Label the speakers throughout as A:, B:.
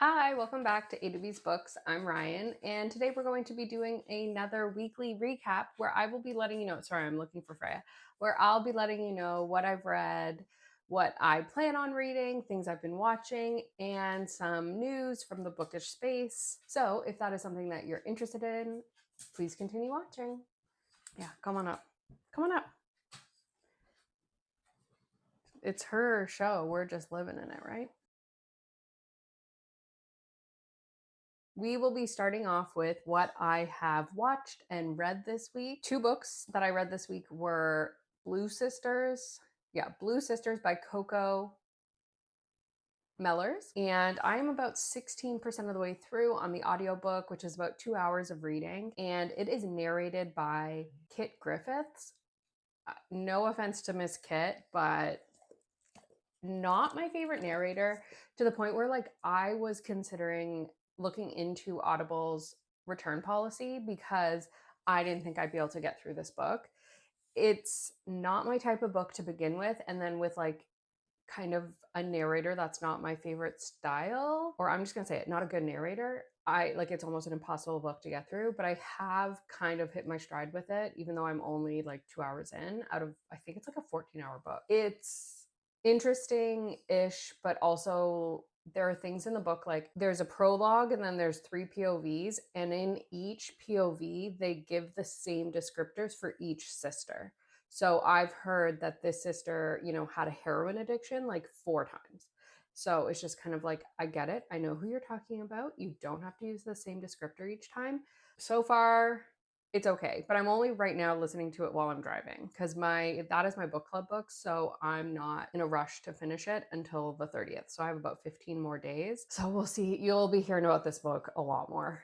A: Hi, welcome back to A to B's Books. I'm Ryan, and today we're going to be doing another weekly recap where I will be letting you know. Sorry, I'm looking for Freya. Where I'll be letting you know what I've read, what I plan on reading, things I've been watching, and some news from the bookish space. So, if that is something that you're interested in, please continue watching. Yeah, come on up. Come on up. It's her show. We're just living in it, right? We will be starting off with what I have watched and read this week. Two books that I read this week were Blue Sisters. Yeah, Blue Sisters by Coco Mellors. And I am about 16% of the way through on the audiobook, which is about 2 hours of reading. And it is narrated by Kit Griffiths. No offense to Miss Kit, but not my favorite narrator, to the point where I was considering looking into Audible's return policy because I didn't think I'd be able to get through this book. It's not my type of book to begin with, and then with kind of a narrator that's not my favorite style, or I'm just gonna say it, not a good narrator. It's almost an impossible book to get through, but I have kind of hit my stride with it, even though I'm only 2 hours in out of, I think it's a 14-hour book. It's interesting-ish, but also there are things in the book, like there's a prologue and then there's 3 POVs, and in each POV they give the same descriptors for each sister. So I've heard that this sister, had a heroin addiction 4 times. So it's just kind of I get it. I know who you're talking about. You don't have to use the same descriptor each time. So far, it's okay, but I'm only right now listening to it while I'm driving because that is my book club book, so I'm not in a rush to finish it until the 30th. So I have about 15 more days. So we'll see. You'll be hearing about this book a lot more.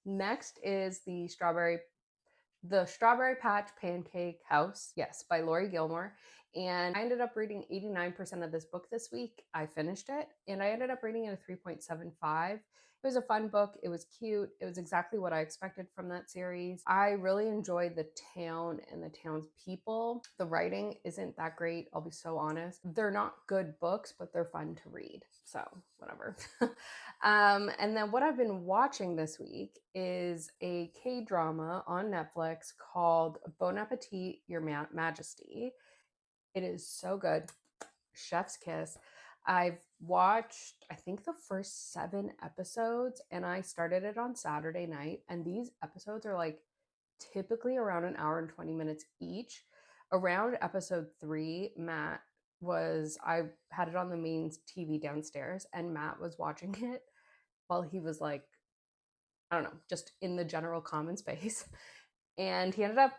A: Next is the Strawberry Patch Pancake House, yes, by Laurie Gilmore. And I ended up reading 89% of this book this week. I finished it, and I ended up reading it a 3.75. It was a fun book. It was cute. It was exactly what I expected from that series. I really enjoyed the town and the town's people. The writing isn't that great, I'll be so honest. They're not good books, but they're fun to read. So, whatever. And then what I've been watching this week is a K-drama on Netflix called Bon Appetit, Your Majesty. It is so good. Chef's kiss. I've watched, I think, the first 7 episodes, and I started it on Saturday night. And these episodes are typically around an hour and 20 minutes each. Around episode 3, I had it on the main TV downstairs, and Matt was watching it while he was I don't know, just in the general common space. And he ended up,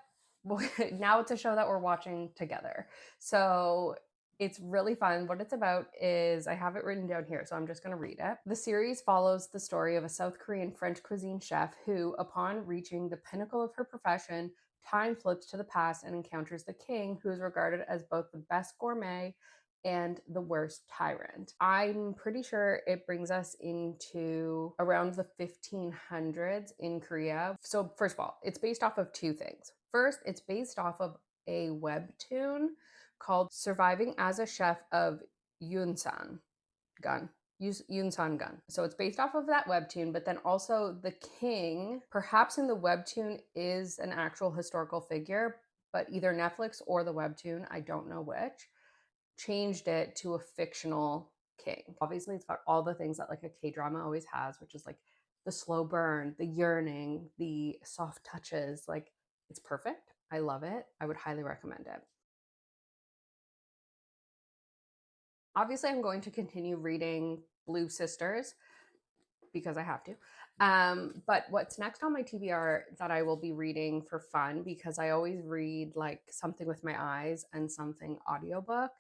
A: now it's a show that we're watching together. So it's really fun. What it's about is, I have it written down here, so I'm just going to read it. The series follows the story of a South Korean French cuisine chef who, upon reaching the pinnacle of her profession, time flips to the past and encounters the king, who is regarded as both the best gourmet and the worst tyrant. I'm pretty sure it brings us into around the 1500s in Korea. So first of all, it's based off of 2 things. First, it's based off of a webtoon called Surviving as a Chef of Yunsan Gun. Yunsan Gun. So it's based off of that webtoon, but then also the king, perhaps in the webtoon, is an actual historical figure, but either Netflix or the webtoon, I don't know which, changed it to a fictional king. Obviously, it's got all the things that a K-drama always has, which is the slow burn, the yearning, the soft touches. It's perfect. I love it. I would highly recommend it. Obviously, I'm going to continue reading Blue Sisters because I have to. But what's next on my TBR that I will be reading for fun, because I always read something with my eyes and something audiobook,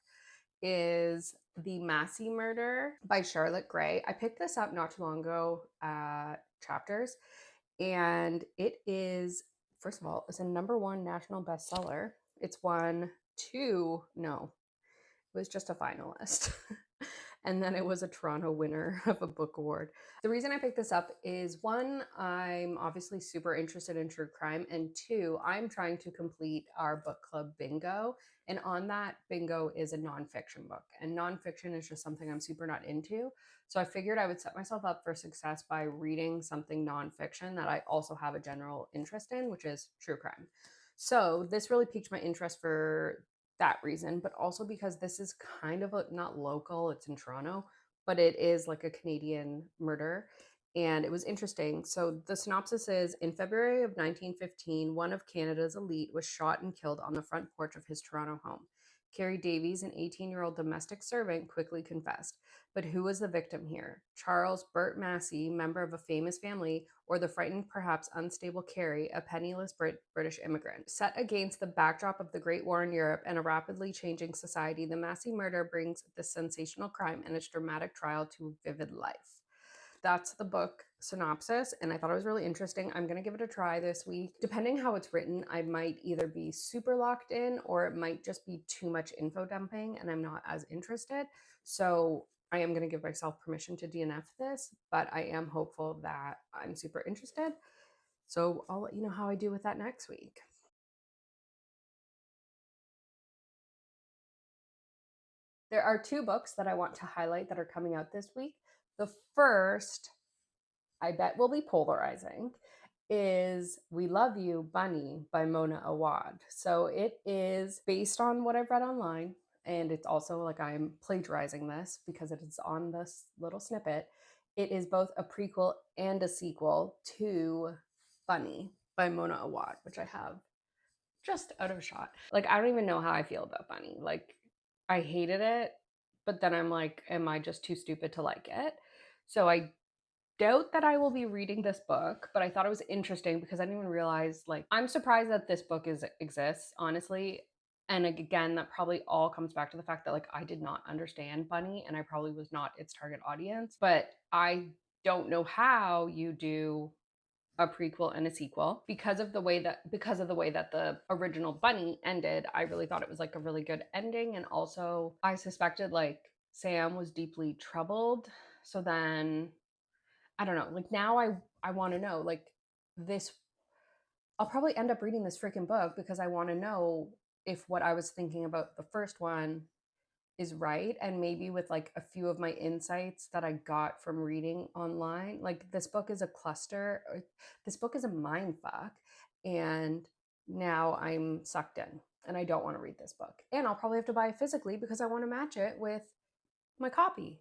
A: is The Massey Murder by Charlotte Gray. I picked this up not too long ago at Chapters, and it is, first of all, it's a #1 national bestseller. It's won 2, no, it was just a finalist. and then it was a Toronto winner of a book award. The reason I picked this up is one, I'm obviously super interested in true crime, and two, I'm trying to complete our book club bingo. And on that bingo is a nonfiction book. And nonfiction is just something I'm super not into. So I figured I would set myself up for success by reading something nonfiction that I also have a general interest in, which is true crime. So this really piqued my interest for that reason, but also because this is kind of not local, it's in Toronto, but it is like a Canadian murder. And it was interesting. So the synopsis is: in February of 1915, one of Canada's elite was shot and killed on the front porch of his Toronto home. Carrie Davies, an 18-year-old domestic servant, quickly confessed. But who was the victim here? Charles Burt Massey, member of a famous family, or the frightened, perhaps unstable Carrie, a penniless British immigrant? Set against the backdrop of the Great War in Europe and a rapidly changing society, the Massey murder brings this sensational crime and its dramatic trial to vivid life. That's the book synopsis, and I thought it was really interesting. I'm going to give it a try this week. Depending how it's written, I might either be super locked in or it might just be too much info dumping and I'm not as interested. So I am going to give myself permission to DNF this, but I am hopeful that I'm super interested. So I'll let you know how I do with that next week. There are two books that I want to highlight that are coming out this week. The first, I bet will be polarizing, is We Love You, Bunny by Mona Awad. So it is based on what I've read online, and it's also like I'm plagiarizing this because it is on this little snippet. It is both a prequel and a sequel to Bunny by Mona Awad, which I have just out of a shot. Like, I don't even know how I feel about Bunny. Like, I hated it, but then I'm like, am I just too stupid to like it? So I doubt that I will be reading this book, but I thought it was interesting because I didn't even realize, like, I'm surprised that this book exists, honestly. And again, that probably all comes back to the fact that, like, I did not understand Bunny and I probably was not its target audience. But I don't know how you do a prequel and a sequel because of the way that the original Bunny ended. I really thought it was like a really good ending, and also I suspected like Sam was deeply troubled. So then I don't know, like now I want to know, like, this, I'll probably end up reading this freaking book because I want to know if what I was thinking about the first one is right, and maybe with like a few of my insights that I got from reading online. Like, this book is a cluster, this book is a mind fuck, and now I'm sucked in and I don't want to read this book. And I'll probably have to buy it physically because I want to match it with my copy.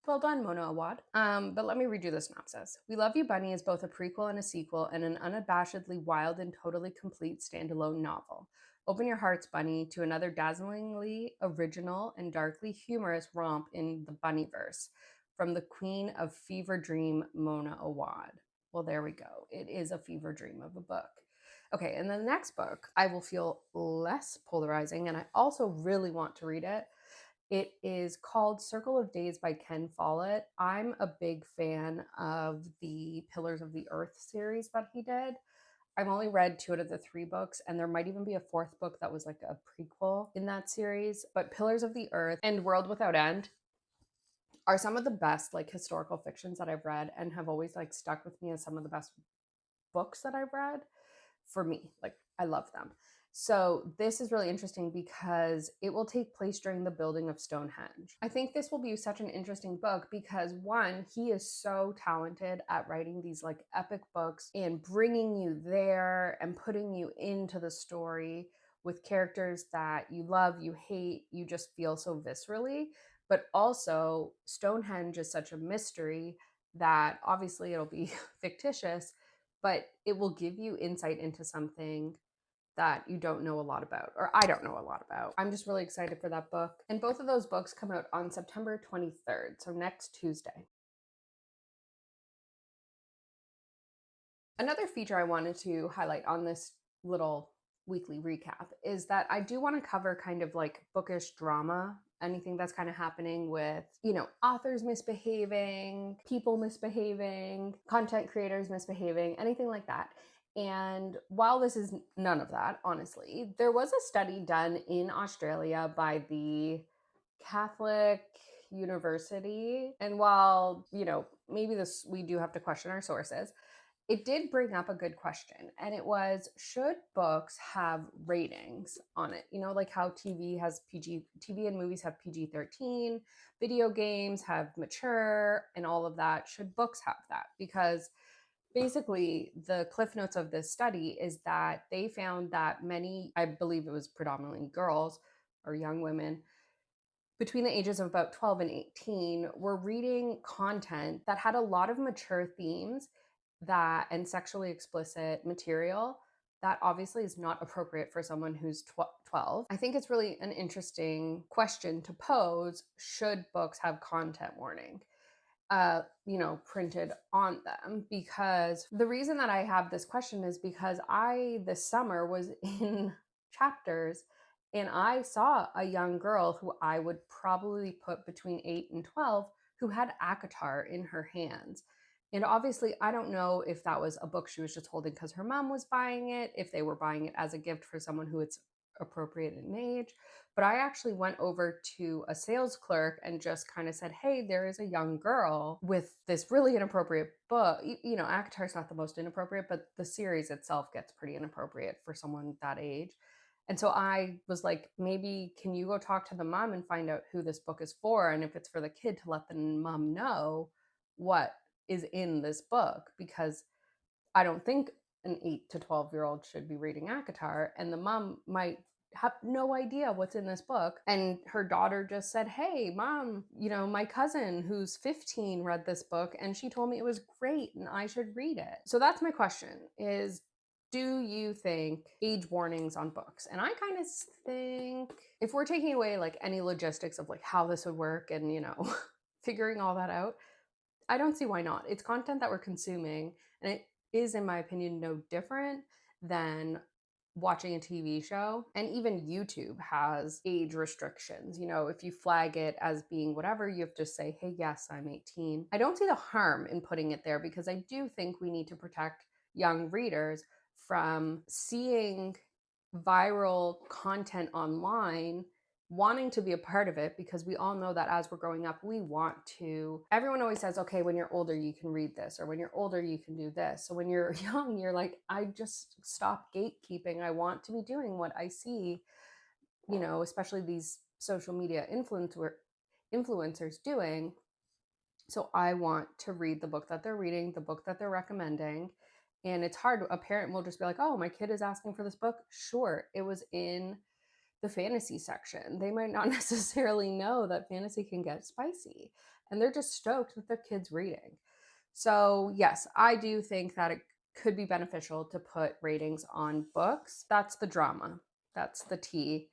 A: Well done, Mona Awad. But let me read you the synopsis. We Love You, Bunny is both a prequel and a sequel, and an unabashedly wild and totally complete standalone novel. Open your hearts, Bunny, to another dazzlingly original and darkly humorous romp in the Bunnyverse from the queen of fever dream, Mona Awad. Well, there we go. It is a fever dream of a book. Okay, and the next book, I will feel less polarizing, and I also really want to read it. It is called Circle of Days by Ken Follett. I'm a big fan of the Pillars of the Earth series that he did. I've only read two out of the three books, and there might even be a fourth book that was like a prequel in that series. But Pillars of the Earth and World Without End are some of the best like historical fictions that I've read and have always like stuck with me as some of the best books that I've read for me. Like, I love them. So this is really interesting because it will take place during the building of Stonehenge. I think this will be such an interesting book because, one, he is so talented at writing these like epic books and bringing you there and putting you into the story with characters that you love, you hate, you just feel so viscerally. But also, Stonehenge is such a mystery that obviously it'll be fictitious, but it will give you insight into something that you don't know a lot about, or I don't know a lot about. I'm just really excited for that book. And both of those books come out on September 23rd, so next Tuesday. Another feature I wanted to highlight on this little weekly recap is that I do want to cover kind of like bookish drama, anything that's kind of happening with, authors misbehaving, people misbehaving, content creators misbehaving, anything like that. And while this is none of that, honestly, there was a study done in Australia by the Catholic university. And while, maybe we do have to question our sources, it did bring up a good question. And it was, should books have ratings on it? Like how TV and movies have PG-13, video games have mature and all of that. Should books have that? Because basically the cliff notes of this study is that they found that many, I believe it was predominantly girls or young women between the ages of about 12 and 18, were reading content that had a lot of mature themes and sexually explicit material that obviously is not appropriate for someone who's 12. I think it's really an interesting question to pose. Should books have content warning? Printed on them? Because the reason that I have this question is because I, this summer, was in Chapters and I saw a young girl who I would probably put between 8 and 12 who had ACOTAR in her hands. And obviously, I don't know if that was a book she was just holding because her mom was buying it, if they were buying it as a gift for someone who it's appropriate in age. But I actually went over to a sales clerk and just kind of said, hey, there is a young girl with this really inappropriate book. ACOTAR is not the most inappropriate, but the series itself gets pretty inappropriate for someone that age. And so I was like, maybe can you go talk to the mom and find out who this book is for? And if it's for the kid, to let the mom know what is in this book, because I don't think an 8 to 12-year-old should be reading ACOTAR, and the mom might have no idea what's in this book. And her daughter just said, hey, mom, my cousin who's 15 read this book and she told me it was great and I should read it. So that's my question is, do you think age warnings on books? And I kind of think if we're taking away like any logistics of like how this would work and, figuring all that out, I don't see why not. It's content that we're consuming, and it is, in my opinion, no different than watching a TV show. And even YouTube has age restrictions. If you flag it as being whatever, you have to say, hey, yes, I'm 18. I don't see the harm in putting it there because I do think we need to protect young readers from seeing viral content online, wanting to be a part of it, because we all know that as we're growing up, we want to. Everyone always says, okay, when you're older, you can read this, or when you're older, you can do this. So when you're young, you're like, I just stop gatekeeping. I want to be doing what I see, especially these social media influencers doing. So I want to read the book that they're reading, the book that they're recommending. And it's hard. A parent will just be like, oh, my kid is asking for this book. Sure, it was in the fantasy section. They might not necessarily know that fantasy can get spicy, and they're just stoked that their kid's reading. So yes, I do think that it could be beneficial to put ratings on books. That's the drama. That's the tea.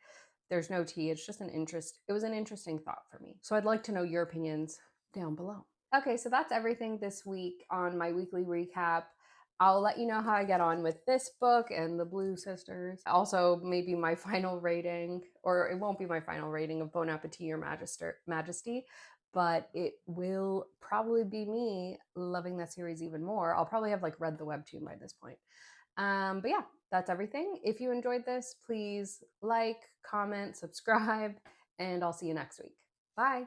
A: There's no tea. It's just it was an interesting thought for me. So I'd like to know your opinions down below. Okay, so that's everything this week on my weekly recap. I'll let you know how I get on with this book and the Blue Sisters. Also, maybe my final rating, or it won't be my final rating of Bon Appetit or Majesty, but it will probably be me loving that series even more. I'll probably have read the webtoon by this point. But yeah, that's everything. If you enjoyed this, please like, comment, subscribe, and I'll see you next week. Bye.